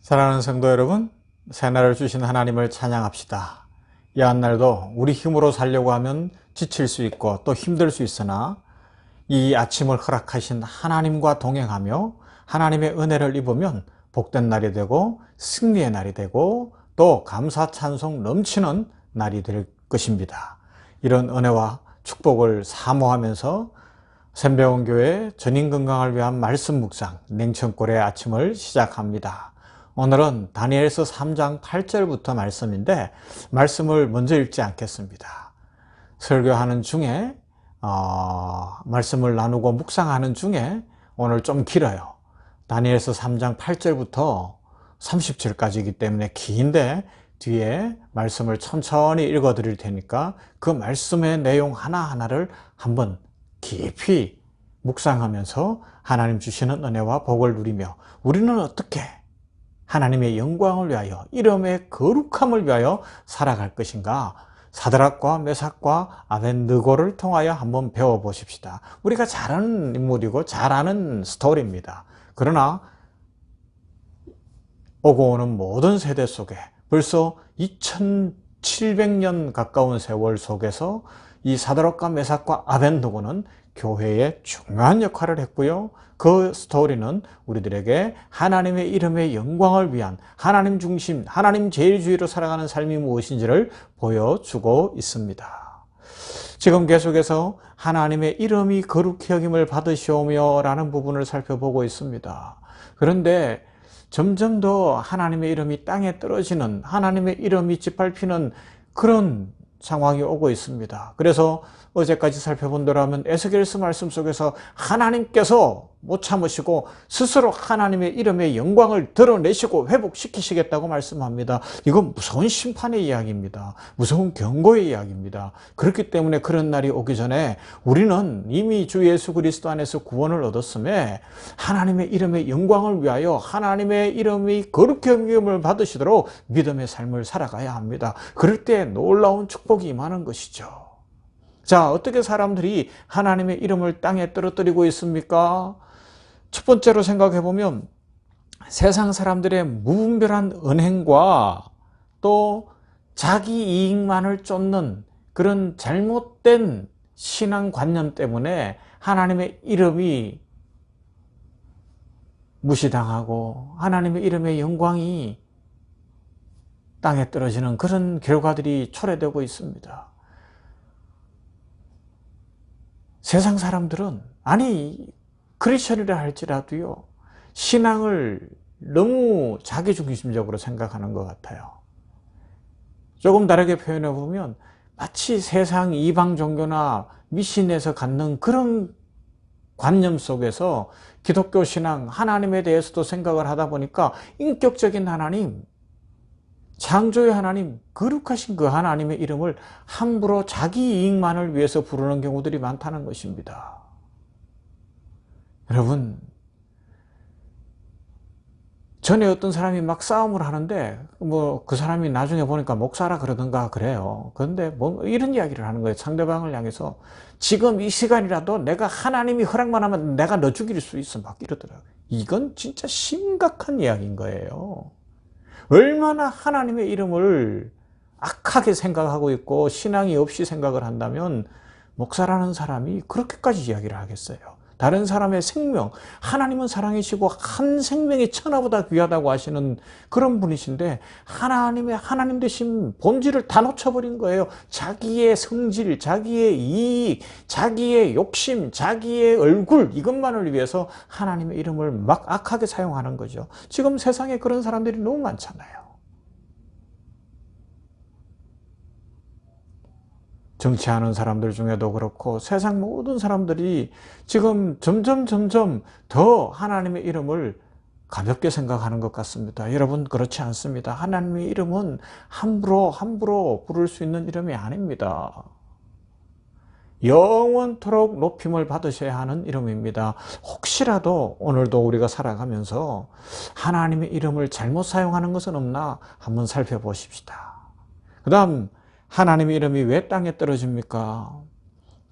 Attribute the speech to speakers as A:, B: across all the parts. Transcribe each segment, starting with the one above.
A: 사랑하는 성도 여러분, 새날을 주신 하나님을 찬양합시다. 이 한날도 우리 힘으로 살려고 하면 지칠 수 있고 또 힘들 수 있으나 이 아침을 허락하신 하나님과 동행하며 하나님의 은혜를 입으면 복된 날이 되고 승리의 날이 되고 또 감사 찬송 넘치는 날이 될 것입니다. 이런 은혜와 축복을 사모하면서 샘배원교회 전인 건강을 위한 말씀 묵상 냉천골의 아침을 시작합니다. 오늘은 다니엘서 3장 8절부터 말씀인데 말씀을 먼저 읽지 않겠습니다. 설교하는 중에 말씀을 나누고 묵상하는 중에 오늘 좀 길어요. 다니엘서 3장 8절부터 30절까지이기 때문에 긴데 뒤에 말씀을 천천히 읽어 드릴 테니까 그 말씀의 내용 하나하나를 한번 깊이 묵상하면서 하나님 주시는 은혜와 복을 누리며 우리는 어떻게 하나님의 영광을 위하여 이름의 거룩함을 위하여 살아갈 것인가, 사드락과 메삭과 아벤느고를 통하여 한번 배워보십시다. 우리가 잘 아는 인물이고 잘 아는 스토리입니다. 그러나 오고 오는 모든 세대 속에 벌써 2700년 가까운 세월 속에서 이 사드락과 메삭과 아벤느고는 교회의 중요한 역할을 했고요. 그 스토리는 우리들에게 하나님의 이름의 영광을 위한 하나님 중심, 하나님 제일주의로 살아가는 삶이 무엇인지를 보여주고 있습니다. 지금 계속해서 하나님의 이름이 거룩히 여김을 받으시오며 라는 부분을 살펴보고 있습니다. 그런데 점점 더 하나님의 이름이 땅에 떨어지는, 하나님의 이름이 짓밟히는 그런 상황이 오고 있습니다. 그래서 어제까지 살펴본 대로라면 에스겔서 말씀 속에서 하나님께서 못 참으시고 스스로 하나님의 이름의 영광을 드러내시고 회복시키시겠다고 말씀합니다. 이건 무서운 심판의 이야기입니다. 무서운 경고의 이야기입니다. 그렇기 때문에 그런 날이 오기 전에 우리는 이미 주 예수 그리스도 안에서 구원을 얻었음에 하나님의 이름의 영광을 위하여 하나님의 이름이 거룩히 여김을 받으시도록 믿음의 삶을 살아가야 합니다. 그럴 때 놀라운 축복이 임하는 것이죠. 자, 어떻게 사람들이 하나님의 이름을 땅에 떨어뜨리고 있습니까? 첫 번째로 생각해 보면 세상 사람들의 무분별한 언행과 또 자기 이익만을 쫓는 그런 잘못된 신앙관념 때문에 하나님의 이름이 무시당하고 하나님의 이름의 영광이 땅에 떨어지는 그런 결과들이 초래되고 있습니다. 세상 사람들은 아니 크리스천이라 할지라도요 신앙을 너무 자기중심적으로 생각하는 것 같아요. 조금 다르게 표현해 보면 마치 세상 이방 종교나 미신에서 갖는 그런 관념 속에서 기독교 신앙 하나님에 대해서도 생각을 하다 보니까 인격적인 하나님, 창조의 하나님, 거룩하신 그 하나님의 이름을 함부로 자기 이익만을 위해서 부르는 경우들이 많다는 것입니다. 여러분, 전에 어떤 사람이 막 싸움을 하는데 그 사람이 나중에 보니까 목사라 그러던가 그래요. 그런데 뭐 이런 이야기를 하는 거예요. 상대방을 향해서 지금 이 시간이라도 내가 하나님이 허락만 하면 내가 너 죽일 수 있어 막 이러더라고요. 이건 진짜 심각한 이야기인 거예요. 얼마나 하나님의 이름을 악하게 생각하고 있고 신앙이 없이 생각을 한다면 목사라는 사람이 그렇게까지 이야기를 하겠어요. 다른 사람의 생명, 하나님은 사랑이시고 한 생명이 천하보다 귀하다고 하시는 그런 분이신데 하나님 되신 본질을 다 놓쳐버린 거예요. 자기의 성질, 자기의 이익, 자기의 욕심, 자기의 얼굴 이것만을 위해서 하나님의 이름을 막 악하게 사용하는 거죠. 지금 세상에 그런 사람들이 너무 많잖아요. 정치하는 사람들 중에도 그렇고 세상 모든 사람들이 지금 점점 더 하나님의 이름을 가볍게 생각하는 것 같습니다. 여러분 그렇지 않습니다. 하나님의 이름은 함부로 부를 수 있는 이름이 아닙니다. 영원토록 높임을 받으셔야 하는 이름입니다. 혹시라도 오늘도 우리가 살아가면서 하나님의 이름을 잘못 사용하는 것은 없나 한번 살펴보십시다. 그 다음 하나님의 이름이 왜 땅에 떨어집니까?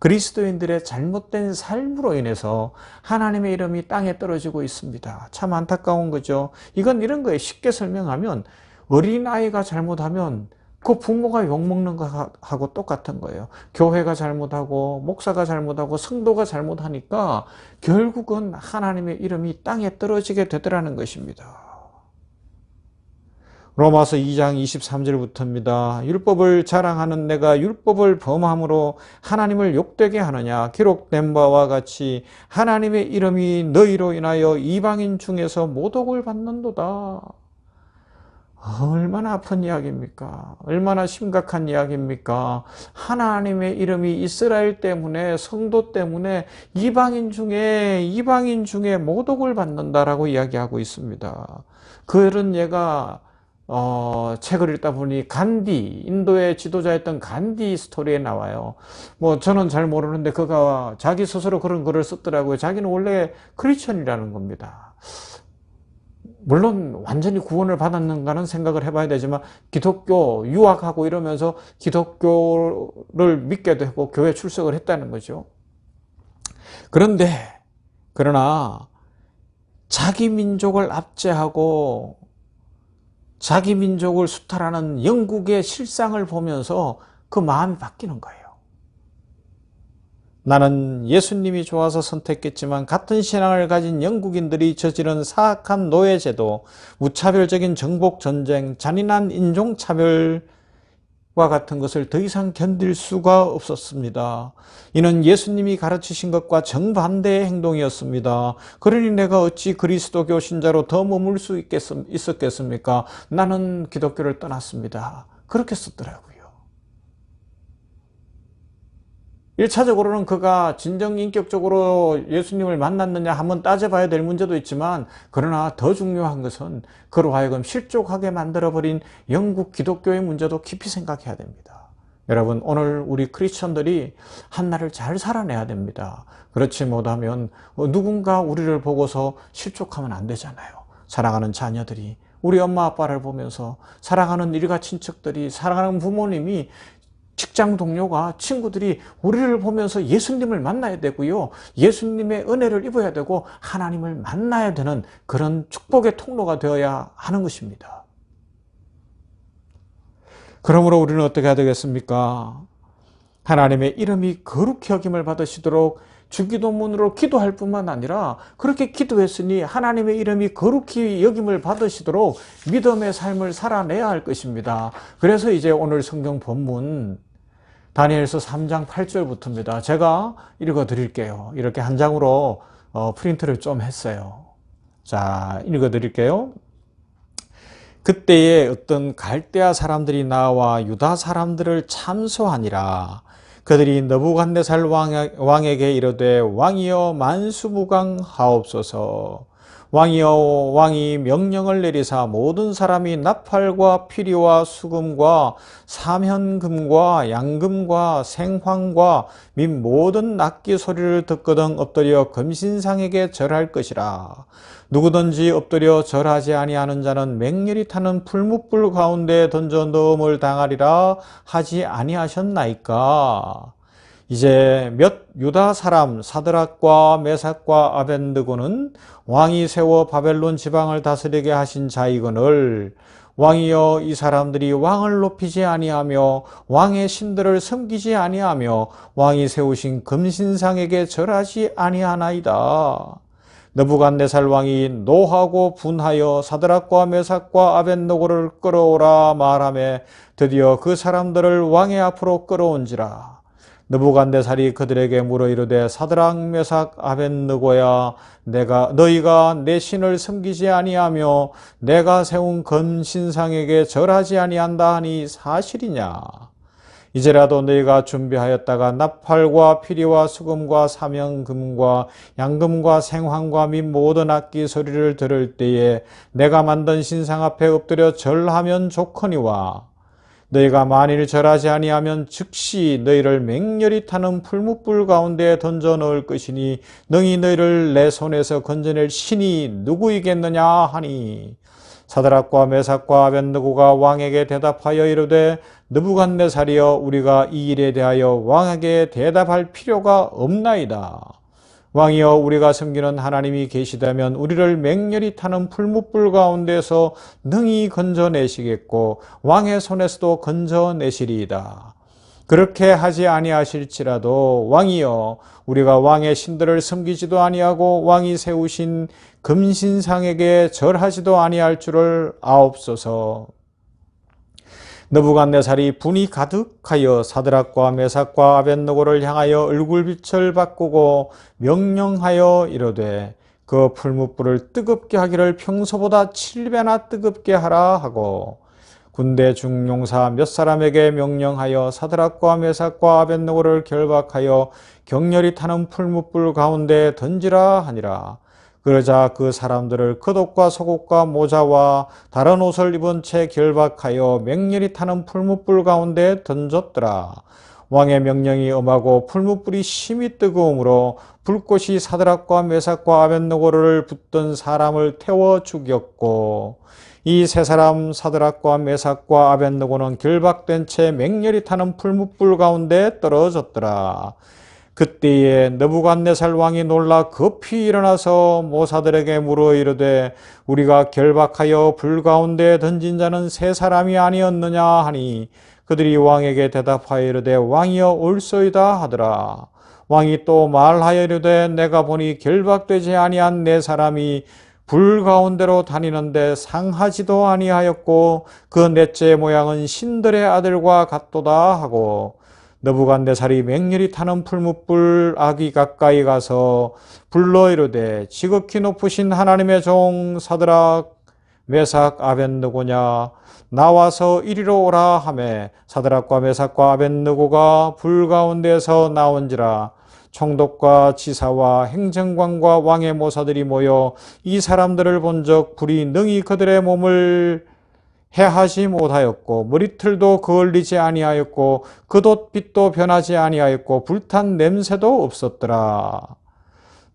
A: 그리스도인들의 잘못된 삶으로 인해서 하나님의 이름이 땅에 떨어지고 있습니다. 참 안타까운 거죠. 이건 이런 거예요. 쉽게 설명하면 어린아이가 잘못하면 그 부모가 욕먹는 거하고 똑같은 거예요. 교회가 잘못하고 목사가 잘못하고 성도가 잘못하니까 결국은 하나님의 이름이 땅에 떨어지게 되더라는 것입니다. 로마서 2장 23절부터입니다. 율법을 자랑하는 내가 율법을 범함으로 하나님을 욕되게 하느냐. 기록된 바와 같이 하나님의 이름이 너희로 인하여 이방인 중에서 모독을 받는도다. 얼마나 아픈 이야기입니까? 얼마나 심각한 이야기입니까? 하나님의 이름이 이스라엘 때문에, 성도 때문에 이방인 중에 모독을 받는다라고 이야기하고 있습니다. 그런 예가 책을 읽다 보니 인도의 지도자였던 간디 스토리에 나와요. 저는 잘 모르는데 그가 자기 스스로 그런 글을 썼더라고요. 자기는 원래 크리스천이라는 겁니다. 물론 완전히 구원을 받았는가는 생각을 해봐야 되지만 기독교 유학하고 이러면서 기독교를 믿게 되고 교회 출석을 했다는 거죠. 그러나 자기 민족을 압제하고 자기 민족을 수탈하는 영국의 실상을 보면서 그 마음이 바뀌는 거예요. 나는 예수님이 좋아서 선택했지만 같은 신앙을 가진 영국인들이 저지른 사악한 노예제도, 무차별적인 정복전쟁, 잔인한 인종차별과 같은 것을 더 이상 견딜 수가 없었습니다. 이는 예수님이 가르치신 것과 정반대의 행동이었습니다. 그러니 내가 어찌 그리스도교 신자로 더 머물 수 있었겠습니까? 나는 기독교를 떠났습니다. 그렇게 썼더라고요. 1차적으로는 그가 진정 인격적으로 예수님을 만났느냐 한번 따져봐야 될 문제도 있지만, 그러나 더 중요한 것은 그로 하여금 실족하게 만들어버린 영국 기독교의 문제도 깊이 생각해야 됩니다. 여러분, 오늘 우리 크리스천들이 한날을 잘 살아내야 됩니다. 그렇지 못하면 누군가 우리를 보고서 실족하면 안 되잖아요. 사랑하는 자녀들이, 우리 엄마 아빠를 보면서, 사랑하는 일가 친척들이, 사랑하는 부모님이, 직장 동료가, 친구들이 우리를 보면서 예수님을 만나야 되고요. 예수님의 은혜를 입어야 되고 하나님을 만나야 되는 그런 축복의 통로가 되어야 하는 것입니다. 그러므로 우리는 어떻게 해야 되겠습니까? 하나님의 이름이 거룩히 여김을 받으시도록 주기도문으로 기도할 뿐만 아니라, 그렇게 기도했으니 하나님의 이름이 거룩히 여김을 받으시도록 믿음의 삶을 살아내야 할 것입니다. 그래서 이제 오늘 성경 본문 다니엘서 3장 8절부터입니다. 제가 읽어 드릴게요. 이렇게 한 장으로 프린트를 좀 했어요. 자, 읽어 드릴게요. 그때에 어떤 갈대아 사람들이 나와 유다 사람들을 참소하니라. 그들이 느부갓네살 왕에게 이르되, 왕이여 만수무강하옵소서. 왕이여, 왕이 명령을 내리사 모든 사람이 나팔과 피리와 수금과 사면금과 양금과 생황과 및 모든 악기 소리를 듣거든 엎드려 금신상에게 절할 것이라. 누구든지 엎드려 절하지 아니하는 자는 맹렬히 타는 풀무불 가운데 던져 넣음을 당하리라 하지 아니하셨나이까. 이제 몇 유다 사람 사드락과 메삭과 아벤느고는 왕이 세워 바벨론 지방을 다스리게 하신 자이거늘, 왕이여, 이 사람들이 왕을 높이지 아니하며 왕의 신들을 섬기지 아니하며 왕이 세우신 금신상에게 절하지 아니하나이다. 느부갓네살 왕이 노하고 분하여 사드락과 메삭과 아벤느고를 끌어오라 말하며 드디어 그 사람들을 왕의 앞으로 끌어온지라. 느부갓네살이 그들에게 물어 이르되, 사드락 메삭 아벤느고야, 너희가 내 신을 섬기지 아니하며 내가 세운 금신상에게 절하지 아니한다 하니 사실이냐? 이제라도 너희가 준비하였다가 나팔과 피리와 수금과 사면금과 양금과 생황과 및 모든 악기 소리를 들을 때에 내가 만든 신상 앞에 엎드려 절하면 좋거니와, 너희가 만일 절하지 아니하면 즉시 너희를 맹렬히 타는 풀무불 가운데 던져 넣을 것이니 능히 너희를 내 손에서 건져낼 신이 누구이겠느냐 하니, 사드락과 메삭과 아벳느고가 왕에게 대답하여 이르되 느부갓네살이여 우리가 이 일에 대하여 왕에게 대답할 필요가 없나이다. 왕이여 우리가 섬기는 하나님이 계시다면 우리를 맹렬히 타는 풀무불 가운데서 능히 건져내시겠고 왕의 손에서도 건져내시리이다. 그렇게 하지 아니하실지라도 왕이여 우리가 왕의 신들을 섬기지도 아니하고 왕이 세우신 금신상에게 절하지도 아니할 줄을 아옵소서. 느부갓네살이 분이 가득하여 사드락과 메삭과 아벳느고를 향하여 얼굴빛을 바꾸고 명령하여 이르되 그 풀무불을 뜨겁게 하기를 평소보다 7배나 뜨겁게 하라 하고 군대 중용사 몇 사람에게 명령하여 사드락과 메삭과 아벳느고를 결박하여 격렬히 타는 풀무불 가운데 던지라 하니라. 그러자 그 사람들을 겉옷과 속옷과 모자와 다른 옷을 입은 채 결박하여 맹렬히 타는 풀무불 가운데 던졌더라. 왕의 명령이 엄하고 풀무불이 심히 뜨거우므로 불꽃이 사드락과 메삭과 아벳느고를 붙든 사람을 태워 죽였고 이 세 사람 사드락과 메삭과 아벳느고는 결박된 채 맹렬히 타는 풀무불 가운데 떨어졌더라. 그때에 느부갓네살 왕이 놀라 급히 일어나서 모사들에게 물어 이르되 우리가 결박하여 불 가운데 던진 자는 세 사람이 아니었느냐 하니 그들이 왕에게 대답하여 이르되 왕이여 옳소이다 하더라. 왕이 또 말하여 이르되 내가 보니 결박되지 아니한 네 사람이 불 가운데로 다니는데 상하지도 아니하였고 그 넷째 모양은 신들의 아들과 같도다 하고 느부갓네살이 맹렬히 타는 풀무불 아기 가까이 가서 불러 이르되 지극히 높으신 하나님의 종 사드락 메삭 아벳느고냐 나와서 이리로 오라 하매 사드락과 메삭과 아벳느고가 불 가운데서 나온지라. 총독과 지사와 행정관과 왕의 모사들이 모여 이 사람들을 본적 불이 능히 그들의 몸을 해하지 못하였고 머리털도 그을리지 아니하였고 겉옷빛도 변하지 아니하였고 불탄 냄새도 없었더라.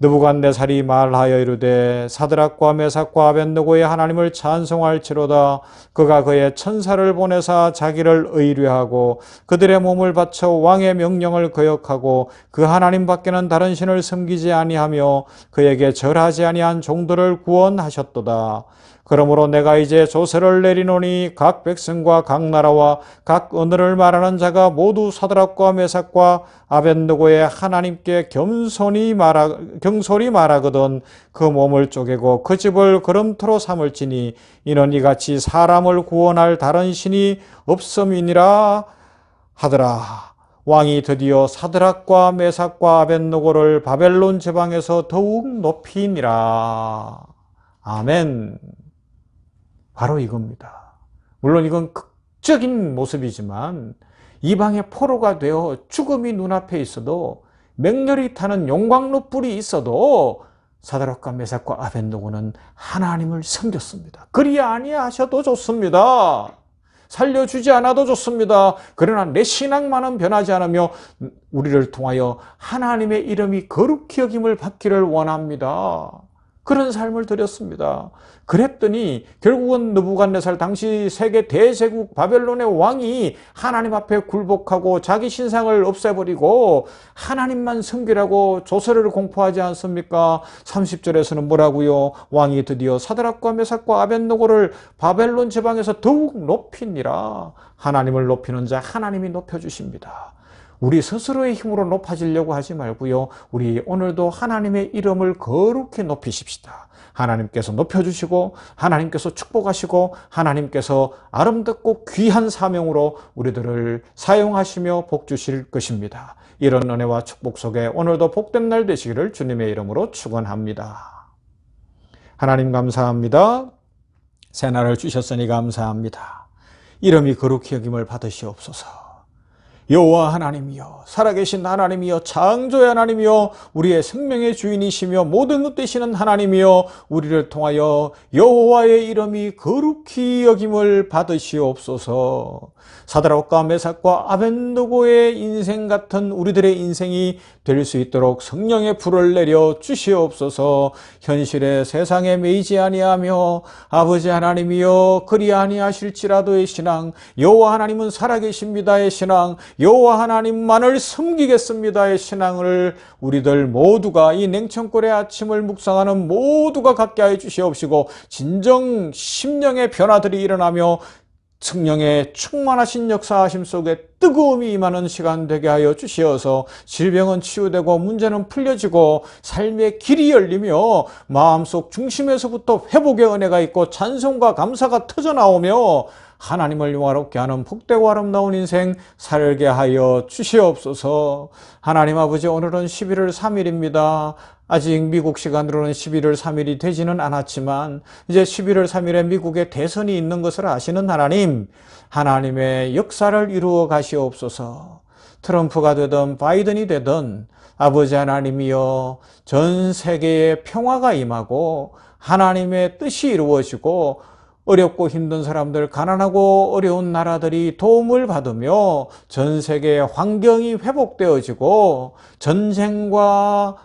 A: 느부갓네살이 말하여 이르되 사드락과 메삭과 아벳느고의 하나님을 찬송할지로다. 그가 그의 천사를 보내사 자기를 의뢰하고 그들의 몸을 바쳐 왕의 명령을 거역하고 그 하나님 밖에는 다른 신을 섬기지 아니하며 그에게 절하지 아니한 종들을 구원하셨도다. 그러므로 내가 이제 조세를 내리노니 각 백성과 각 나라와 각 언어를 말하는 자가 모두 사드락과 메삭과 아벳느고의 하나님께 경솔히 말하거든 그 몸을 쪼개고 그 집을 거름토로 삼을지니 이는 이같이 사람을 구원할 다른 신이 없음이니라 하더라. 왕이 드디어 사드락과 메삭과 아벳느고를 바벨론 제방에서 더욱 높이니라. 아멘. 바로 이겁니다. 물론 이건 극적인 모습이지만 이방의 포로가 되어 죽음이 눈앞에 있어도 맹렬히 타는 용광로 뿔이 있어도 사드락과 메삭과 아벳느고는 하나님을 섬겼습니다. 그리 아니하셔도 좋습니다. 살려주지 않아도 좋습니다. 그러나 내 신앙만은 변하지 않으며 우리를 통하여 하나님의 이름이 거룩히 여김을 받기를 원합니다. 그런 삶을 드렸습니다. 그랬더니 결국은 느부갓네살 당시 세계 대제국 바벨론의 왕이 하나님 앞에 굴복하고 자기 신상을 없애버리고 하나님만 섬기라고 조서를 공포하지 않습니까? 30절에서는 뭐라고요? 왕이 드디어 사드락과 메삭과 아벳느고를 바벨론 제방에서 더욱 높이니라. 하나님을 높이는 자 하나님이 높여주십니다. 우리 스스로의 힘으로 높아지려고 하지 말고요. 우리 오늘도 하나님의 이름을 거룩히 높이십시다. 하나님께서 높여주시고 하나님께서 축복하시고 하나님께서 아름답고 귀한 사명으로 우리들을 사용하시며 복 주실 것입니다. 이런 은혜와 축복 속에 오늘도 복된 날 되시기를 주님의 이름으로 축원합니다. 하나님 감사합니다. 새날을 주셨으니 감사합니다. 이름이 거룩히 여김을 받으시옵소서. 여호와 하나님이여 살아계신 하나님이여 창조의 하나님이여 우리의 생명의 주인이시며 모든 것 되시는 하나님이여 우리를 통하여 여호와의 이름이 거룩히 여김을 받으시옵소서. 사드락과 메삭과 아벳느고의 인생 같은 우리들의 인생이 될 수 있도록 성령의 불을 내려 주시옵소서. 현실의 세상에 매이지 아니하며 아버지 하나님이여 그리 아니하실지라도의 신앙, 여호와 하나님은 살아계십니다의 신앙, 여호와 하나님만을 섬기겠습니다의 신앙을 우리들 모두가 이 냉천골의 아침을 묵상하는 모두가 갖게 하여 주시옵시고, 진정 심령의 변화들이 일어나며 성령의 충만하신 역사하심 속에 뜨거움이 임하는 시간 되게 하여 주시어서 질병은 치유되고 문제는 풀려지고 삶의 길이 열리며 마음속 중심에서부터 회복의 은혜가 있고 찬송과 감사가 터져나오며 하나님을 영화롭게 하는 복되고 아름다운 인생 살게 하여 주시옵소서. 하나님 아버지, 오늘은 11월 3일입니다. 아직 미국 시간으로는 11월 3일이 되지는 않았지만 이제 11월 3일에 미국에 대선이 있는 것을 아시는 하나님, 하나님의 역사를 이루어 가시옵소서. 트럼프가 되든 바이든이 되든 아버지 하나님이여 전 세계에 평화가 임하고 하나님의 뜻이 이루어지고 어렵고 힘든 사람들, 가난하고 어려운 나라들이 도움을 받으며 전 세계의 환경이 회복되어지고 전쟁과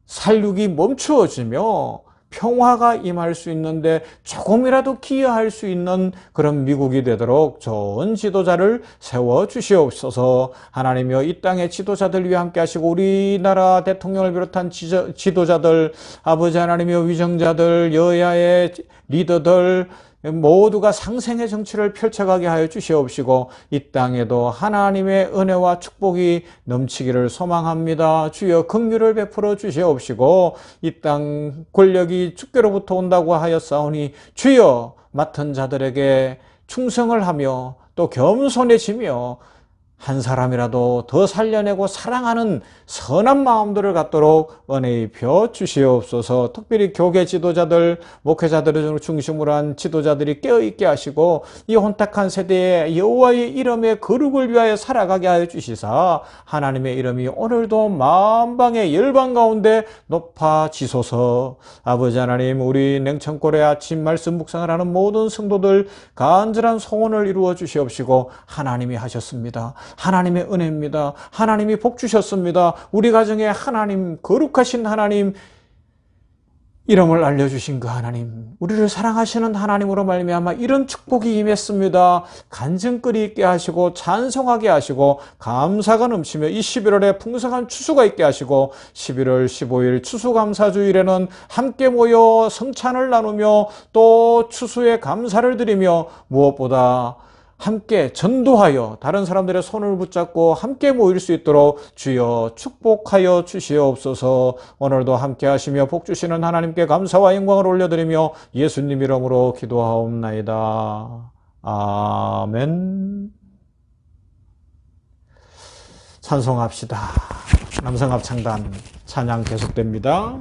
A: 살육이 멈추어지며 평화가 임할 수 있는데 조금이라도 기여할 수 있는 그런 미국이 되도록 좋은 지도자를 세워주시옵소서. 하나님이여 이 땅의 지도자들 위해 함께 하시고 우리나라 대통령을 비롯한 지도자들, 아버지 하나님이여 위정자들, 여야의 리더들 모두가 상생의 정치를 펼쳐가게 하여 주시옵시고 이 땅에도 하나님의 은혜와 축복이 넘치기를 소망합니다. 주여 긍휼을 베풀어 주시옵시고 이 땅 권력이 주께로부터 온다고 하였사오니 주여 맡은 자들에게 충성을 하며 또 겸손해지며 한 사람이라도 더 살려내고 사랑하는 선한 마음들을 갖도록 은혜 입혀 주시옵소서. 특별히 교계 지도자들, 목회자들을 중심으로 한 지도자들이 깨어있게 하시고 이 혼탁한 세대에 여호와의 이름의 거룩을 위하여 살아가게 하여 주시사 하나님의 이름이 오늘도 만방의 열방 가운데 높아지소서. 아버지 하나님, 우리 냉천골의 아침 말씀 묵상을 하는 모든 성도들 간절한 소원을 이루어 주시옵시고 하나님이 하셨습니다. 하나님의 은혜입니다. 하나님이 복 주셨습니다. 우리 가정에 하나님, 거룩하신 하나님 이름을 알려주신 그 하나님, 우리를 사랑하시는 하나님으로 말미암아 이런 축복이 임했습니다. 간증거리 있게 하시고 찬송하게 하시고 감사가 넘치며 이 11월에 풍성한 추수가 있게 하시고 11월 15일 추수감사주일에는 함께 모여 성찬을 나누며 또 추수의 감사를 드리며 무엇보다 함께 전도하여 다른 사람들의 손을 붙잡고 함께 모일 수 있도록 주여 축복하여 주시옵소서. 오늘도 함께 하시며 복 주시는 하나님께 감사와 영광을 올려드리며 예수님 이름으로 기도하옵나이다. 아멘. 찬송합시다. 남성합창단 찬양 계속됩니다.